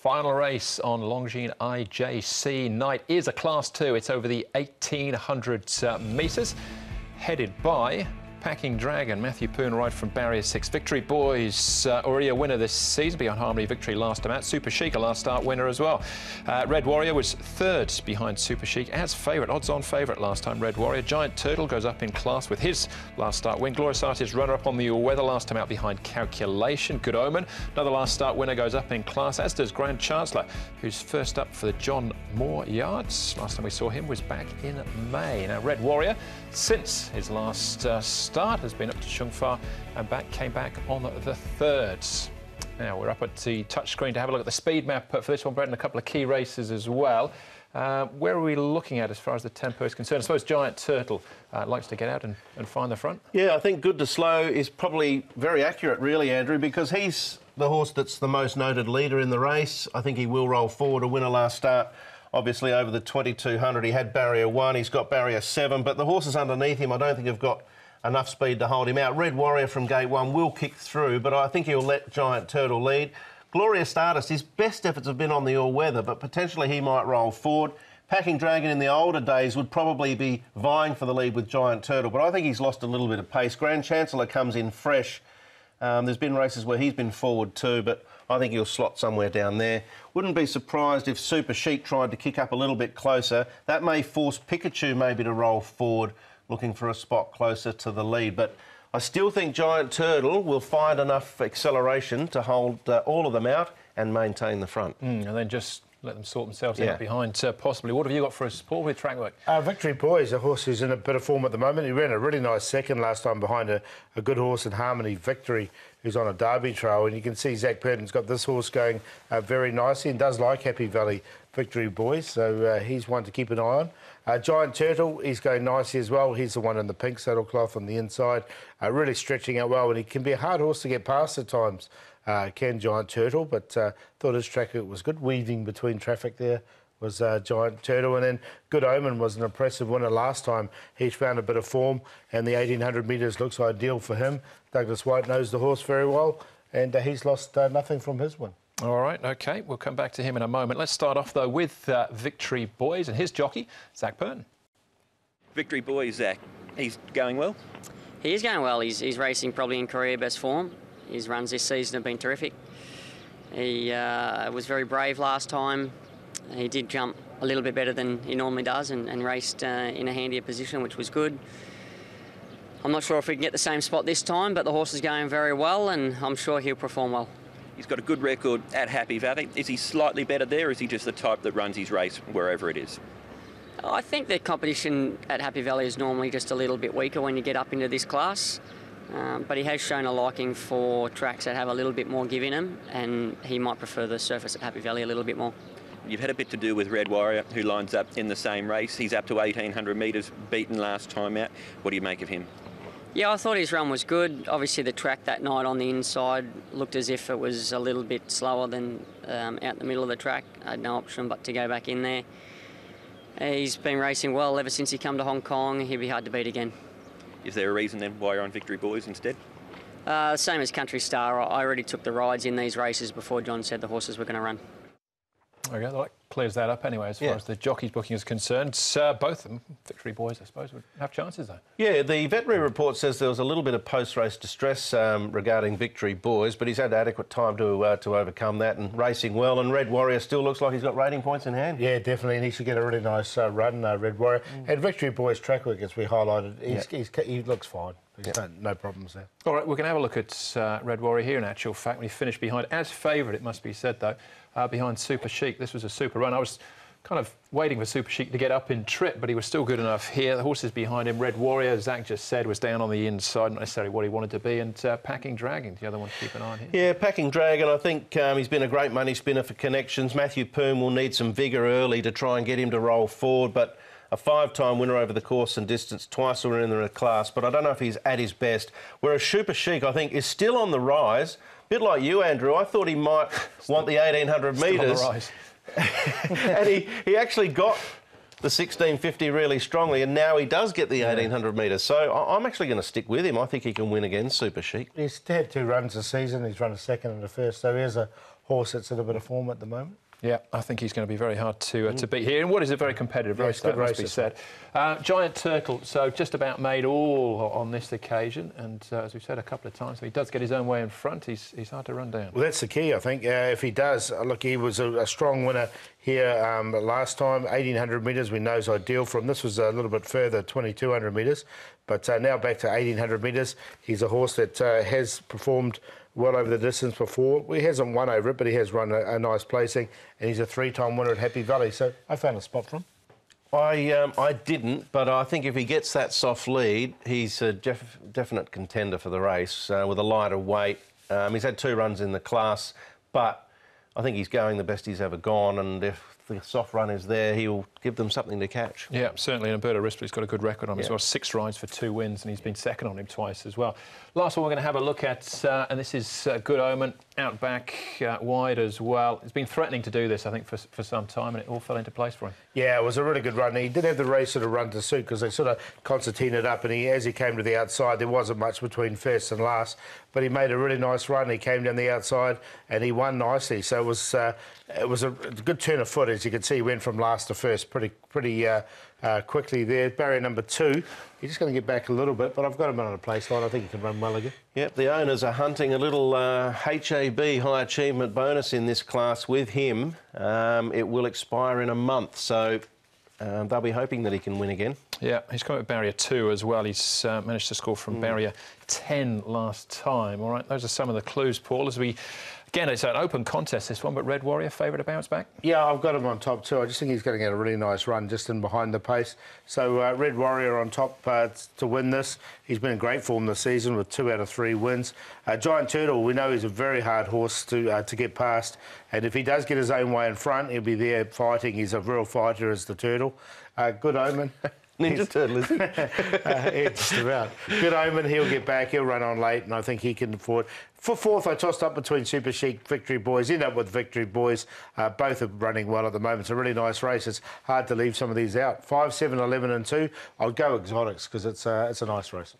Final race on Longines IJC night is a Class 2. It's over the 1,800 metres, headed by Packing Dragon. Matthew Poon right from barrier 6. Victory Boys already a winner this season behind Harmony Victory last time out. Super Chic a last start winner as well. Red Warrior was third behind Super Chic as favourite, odds-on favourite last time. Red Warrior. Giant Turtle goes up in class with his last start win. Glorious Artist runner-up on the weather last time out behind Calculation. Good Omen. Another last start winner goes up in class, as does Grand Chancellor, who's first up for the John Moore Yards. Last time we saw him was back in May. Now Red Warrior, since his last start, has been up to Chungfa and came back on the third. Now we're up at the touchscreen to have a look at the speed map for this one, Brett, and a couple of key races as well. Where are we looking at as far as the tempo is concerned? I suppose Giant Turtle likes to get out and find the front. Yeah, I think Good to Slow is probably very accurate, really, Andrew, because he's the horse that's the most noted leader in the race. I think he will roll forward. A winner last start. Obviously, over the 2,200, he had barrier 1, he's got barrier 7, but the horses underneath him, I don't think have got enough speed to hold him out. Red Warrior from gate 1 will kick through, but I think he'll let Giant Turtle lead. Glorious Artist, his best efforts have been on the all-weather, but potentially he might roll forward. Packing Dragon in the older days would probably be vying for the lead with Giant Turtle, but I think he's lost a little bit of pace. Grand Chancellor comes in fresh. There's been races where he's been forward too, but I think he'll slot somewhere down there. Wouldn't be surprised if Super Chic tried to kick up a little bit closer. That may force Pikachu maybe to roll forward, looking for a spot closer to the lead. But I still think Giant Turtle will find enough acceleration to hold all of them out and maintain the front. And then just let them sort themselves out behind, possibly. What have you got for us, Paul, with track work? Victory Boys, a horse who's in a bit of form at the moment. He ran a really nice second last time behind a good horse in Harmony Victory, who's on a Derby trail. And you can see Zach Purton's got this horse going very nicely and does like Happy Valley Victory Boys, so he's one to keep an eye on. Giant Turtle, he's going nicely as well. He's the one in the pink saddlecloth on the inside, really stretching out well, and he can be a hard horse to get past at times, can Giant Turtle, but thought his track was good. Weaving between traffic there was Giant Turtle, and then Good Omen was an impressive winner last time. He's found a bit of form, and the 1,800 metres looks ideal for him. Douglas White knows the horse very well, and he's lost nothing from his win. All right, OK, we'll come back to him in a moment. Let's start off, though, with Victory Boys and his jockey, Zach Purton. Victory Boys, Zach, he's going well? He is going well. He's racing probably in career best form. His runs this season have been terrific. He was very brave last time. He did jump a little bit better than he normally does and raced in a handier position, which was good. I'm not sure if we can get the same spot this time, but the horse is going very well, and I'm sure he'll perform well. He's got a good record at Happy Valley. Is he slightly better there, or is he just the type that runs his race wherever it is? I think the competition at Happy Valley is normally just a little bit weaker when you get up into this class. But he has shown a liking for tracks that have a little bit more give in them, and he might prefer the surface at Happy Valley a little bit more. You've had a bit to do with Red Warrior, who lines up in the same race. He's up to 1,800 metres, beaten last time out. What do you make of him? Yeah, I thought his run was good. Obviously, the track that night on the inside looked as if it was a little bit slower than out the middle of the track. I had no option but to go back in there. He's been racing well ever since he come to Hong Kong. He'll be hard to beat again. Is there a reason then why you're on Victory Boys instead? Same as Country Star. I already took the rides in these races before John said the horses were going to run. Okay, that clears that up anyway, as far as the jockey's booking is concerned. Both of them, Victory Boys, I suppose, would have chances, though. Yeah, the veterinary report says there was a little bit of post-race distress regarding Victory Boys, but he's had adequate time to overcome that and racing well. And Red Warrior still looks like he's got rating points in hand. Yeah, definitely, and he should get a really nice run, Red Warrior. And Victory Boys' track work, as we highlighted, he looks fine. No problems there. All right, we're going to have a look at Red Warrior here, in actual fact, when he finished behind, as favourite, it must be said, though, behind Super Chic. This was a super run. I was kind of waiting for Super Chic to get up in trip, but he was still good enough here. The horses behind him, Red Warrior, Zach just said, was down on the inside, not necessarily what he wanted to be, and Packing Dragon, the other one to keep an eye on here. Yeah, Packing Dragon, I think he's been a great money spinner for connections. Matthew Poon will need some vigour early to try and get him to roll forward, but a 5-time winner over the course and distance, twice a winner in the class, but I don't know if he's at his best. Whereas Super Chic, I think, is still on the rise. A bit like you, Andrew. I thought he might want the 1,800 metres. And he actually got the 1650 really strongly, and now he does get the 1,800 metres. So I'm actually going to stick with him. I think he can win again, Super Chic. He's had 2 runs this season. He's run a second and a first, so he is a horse that's in a bit of form at the moment. Yeah, I think he's going to be very hard to beat here. And what is a very competitive race, that must be said. Giant Turtle, so just about made all on this occasion. And as we've said a couple of times, if he does get his own way in front, he's hard to run down. Well, that's the key, I think. If he does, look, he was a strong winner here last time. 1,800 metres we know is ideal for him. This was a little bit further, 2,200 metres. But now back to 1,800 metres. He's a horse that has performed well over the distance before. He hasn't won over it, but he has run a nice placing, and he's a 3-time winner at Happy Valley. So I found a spot for him. I didn't, but I think if he gets that soft lead, he's a definite contender for the race with a lighter weight. He's had 2 runs in the class, but I think he's going the best he's ever gone, and if the soft run is there, he'll give them something to catch. Yeah, certainly. And Alberta Risplay's got a good record on him as well. 6 rides for 2 wins, and he's been second on him twice as well. Last one we're going to have a look at, and this is Good Omen, out back, wide as well. He's been threatening to do this, I think, for some time, and it all fell into place for him. Yeah, it was a really good run. He did have the race sort of run to suit because they sort of concertinaed up, and as he came to the outside, there wasn't much between first and last, but he made a really nice run. He came down the outside, and he won nicely. So it was a good turn of foot, as you can see. He went from last to first pretty quickly there. Barrier number 2. He's just going to get back a little bit, but I've got him on a place line. I think he can run well again. Yep, the owners are hunting a little HAB, High Achievement Bonus, in this class with him. It will expire in a month, so they'll be hoping that he can win again. Yeah, he's come at barrier 2 as well. He's managed to score from barrier 10 last time. All right, those are some of the clues, Paul, as we... Again, it's an open contest, this one, but Red Warrior, favourite to bounce back? Yeah, I've got him on top too. I just think he's going to get a really nice run just in behind the pace. So Red Warrior on top to win this. He's been in great form this season with 2 out of 3 wins. Giant Turtle, we know he's a very hard horse to get past. And if he does get his own way in front, he'll be there fighting. He's a real fighter as the Turtle. Good Omen. Ninja Turtle, is he? Just about. Good Omen, he'll get back, he'll run on late, and I think he can afford. For 4th, I tossed up between Super Chic, Victory Boys. End up with Victory Boys. Both are running well at the moment. It's a really nice race. It's hard to leave some of these out. 5, 7, 11 and 2. I'll go Exotics because it's a nice race.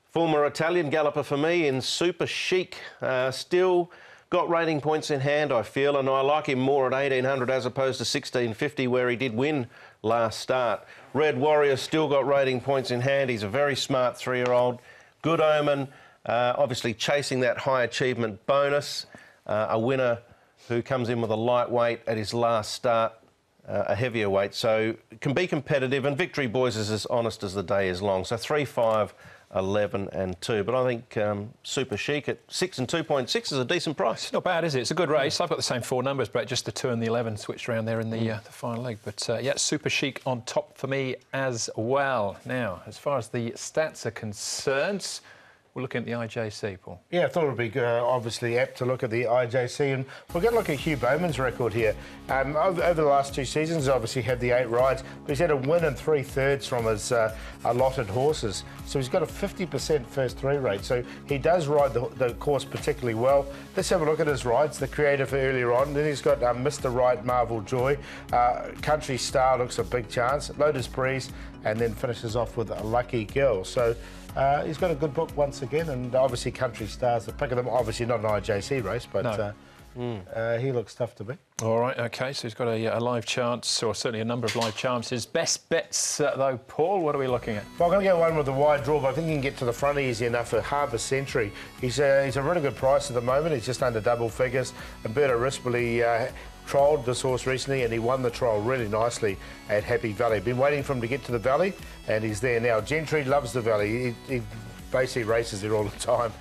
Former Italian galloper for me in Super Chic. Still got rating points in hand, I feel, and I like him more at 1,800 as opposed to 1,650 where he did win last start. Red Warrior still got rating points in hand. He's a very smart 3-year-old. Good Omen, obviously chasing that high achievement bonus. A winner who comes in with a lightweight at his last start, a heavier weight. So can be competitive, and Victory Boys is as honest as the day is long. So 3, 5, 11 and 2. But I think Super Chic at 6 and 2.6 is a decent price. It's not bad, is it? It's a good race. I've got the same 4 numbers, Brett, just the 2 and the 11 switched around there in the final leg. But, yeah, Super Chic on top for me as well. Now, as far as the stats are concerned, we're looking at the IJC, Paul. Yeah, I thought it would be obviously apt to look at the IJC, and we're going to look at Hugh Bowman's record here. Over the last 2 seasons, he's obviously had the 8 rides, but he's had a win in 3/3 from his allotted horses. So he's got a 50% first 3 rate. So he does ride the course particularly well. Let's have a look at his rides. The Creator for earlier on. Then he's got Mr. Right, Marvel Joy. Country Star looks a big chance. Lotus Breeze, and then finishes off with a Lucky Girl. So he's got a good book once again, and obviously Country Star's the pick of them. Obviously not an IJC race, but he looks tough to beat. All right, OK, so he's got a live chance, or certainly a number of live chances. Best bets, though, Paul, what are we looking at? Well, I'm going to go one with the wide draw, but I think he can get to the front easy enough for Harbour Century. He's a really good price at the moment. He's just under double figures. Alberta Risplay's trialled this horse recently, and he won the trial really nicely at Happy Valley. Been waiting for him to get to the Valley, and he's there now. Gentry loves the Valley. He basically races there all the time.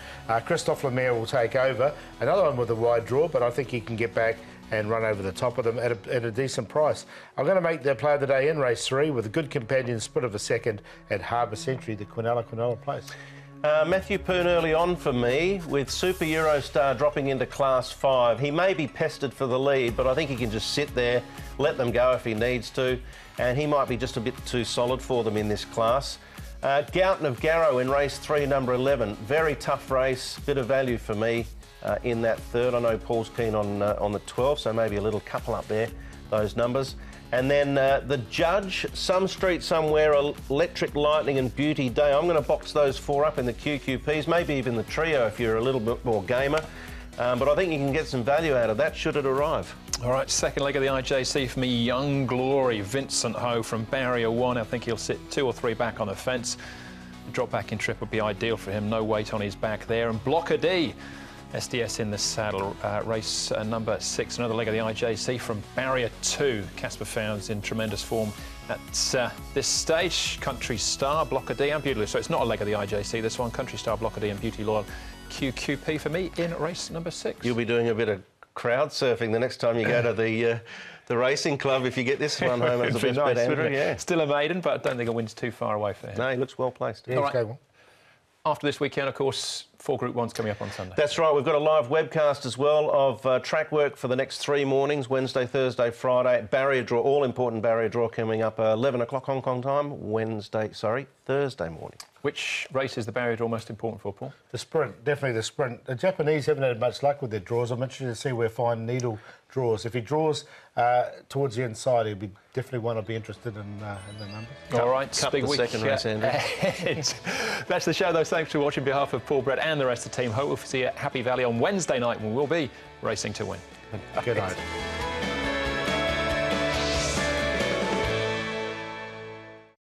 Christophe Lemaire will take over. Another one with a wide draw, but I think he can get back and run over the top of them at a decent price. I'm going to make the play of the day in race 3 with a good companion split of a second at Harbour Century, the Quinella place. Matthew Poon early on for me, with Super Eurostar dropping into Class 5. He may be pestered for the lead, but I think he can just sit there, let them go if he needs to, and he might be just a bit too solid for them in this class. Gouten of Garrow in race 3, number 11. Very tough race, bit of value for me in that 3rd. I know Paul's keen on the 12, so maybe a little couple up there, those numbers. And then the Judge, Some Street Somewhere, Electric Lightning and Beauty Day. I'm going to box those 4 up in the QQPs, maybe even the trio if you're a little bit more gamer. But I think you can get some value out of that should it arrive. All right, second leg of the IJC for me, Young Glory, Vincent Ho from barrier 1. I think he'll sit 2 or 3 back on the fence. A drop back in trip would be ideal for him, no weight on his back there. And Blocker D, SDS in the saddle, race number 6, another leg of the IJC from barrier 2. Casper Found's in tremendous form at this stage. Country Star, Blocker D and Beauty Loyal. So it's not a leg of the IJC, this one. Country Star, Blocker D and Beauty Loyal. QQP for me in race number 6. You'll be doing a bit of crowd surfing the next time you go to the racing club if you get this one home as the best bet, Andrew. Yeah. Still a maiden, but I don't think a win's too far away for him. No, he looks well placed. Yeah, All right. well. After this weekend, of course, 4 Group 1s coming up on Sunday. That's right. We've got a live webcast as well of track work for the next 3 mornings, Wednesday, Thursday, Friday. Barrier draw, all-important barrier draw coming up 11 o'clock Hong Kong time, Thursday morning. Which race is the barrier draw most important for, Paul? The sprint, definitely the sprint. The Japanese haven't had much luck with their draws. I'm interested to see where Fine Needle draws. If he draws towards the inside, he'll be definitely one I'll be interested in the numbers. All right, cut big the week second race, Andrew. ahead. That's the show, though. Thanks for watching. On behalf of Paul, Brett and the rest of the team, hope we'll see you at Happy Valley on Wednesday night when we'll be racing to win. Good night.